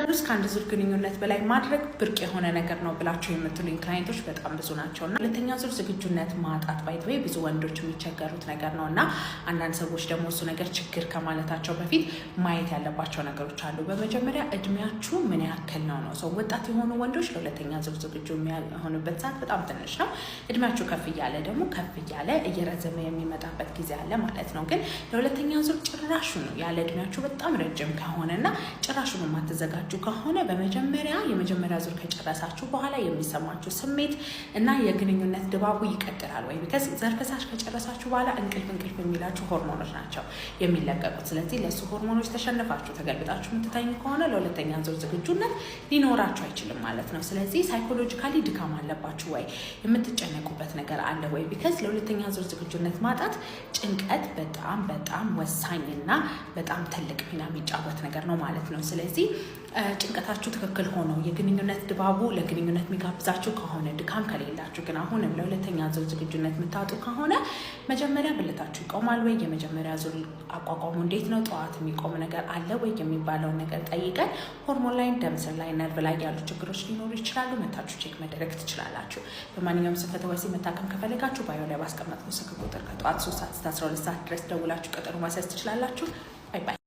ውስጥ ከአንድ ዙር ግንኙነት በላይ ማድረግ ብርቅ የሆነ ነገር ነው ብላችሁ የምትሉኝ ክላይንቶች በጣም ብዙ ናቸውና ሁለተኛ ዙር ዝግጁነት ማጣት ባይተወይ ብዙ ወንዶች የሚቸገሩት ነገር ነውና አንዳንድ ሰዎች ደግሞ እሱ ነገር ችግር ከማለታቸው በፊት ማየት ያለባቸው ነገሮች አሉ። በመጀመሪያ እድሜያችሁ ምን ያክል ነው? ሰው ወጣት የሆኑ ወንዶች ለሁለተኛ ዙር ዝግጁ የሚሆኑበት ሰዓት በጣም ትንሽ ነው። እድሜያችሁ ከፍ እያለ ደግሞ ከፍ እያለ እየረዘመ የሚመጣበት ጊዜ አለ ማለት ነው። ግን ለሁለተኛ ዙር ጭራሹ ነው ያለ እድሜያችሁ በጣም ረጅም ከሆነና ጭራሹ የማትዘጋጁ ከሆነ በመጀመሪያ የመጀመሪያ ዙር ከጨረሳችሁ በኋላ የሚሰማችሁ ስሜት እና የግንኙነት ድባቡ ይቀጥላል ወይ? ቢካዝ ዘር ፈሳሽ ከጨረሳችሁ በኋላ እንቅልፍ የሚላችሁ ሆርሞኖች ናቸው የሚለቀቁት። ስለዚህ ለሱ ሆርሞኖች ተሸንፋችሁ ተገልብጣችሁ የምትተኙ ከሆነ ለሁለተኛ ዙር ዝግጁነት ሊኖራችሁ አይችልም ማለት ነው። ስለዚህ ሳይኮሎጂካሊ ድካም አለባችሁ ወይ? የምትጨነቁበት ነገር አለ ወይ? ቢካዝ ለሁለተኛ ዙር ዝግጁነት ማጣት ጭንቀት በጣም ወሳኝና በጣም ትልቅ ሚና የሚጫወት ነገር ነው ማለት ነው። ስለዚህ ጭንቀታችሁ ትክክል ሆኖ የግንኙነት ድባቡ ለግንኙነት የሚጋብዛችሁ ከሆነ ድካም ከሌላችሁ ግን አሁንም ለሁለተኛ ዙር ዝግጁነት የምታጡ ከሆነ መጀመሪያ ብልታችሁ ይቆማል ወይ? የመጀመሪያ ዙር አቋቋሙ እንዴት ነው? ጠዋት የሚቆም ነገር አለ ወይ የሚባለውን ነገር ጠይቀን ሆርሞን ላይ፣ ደም ስር ላይ፣ ነርቭ ላይ ያሉ ችግሮች ሊኖሩ ይችላሉ። መታችሁ ቼክ መደረግ ትችላላችሁ። በማንኛውም ስንፈተ ወሲብ መታከም ከፈለጋችሁ ባዮ ላይ ባስቀመጥነው ስልክ ቁጥር ከጠዋት 3 ሰዓት እስከ 12 ሰዓት ድረስ ደውላችሁ ቀጠሮ ማስያዝ ትችላላችሁ። ባይ ባይ።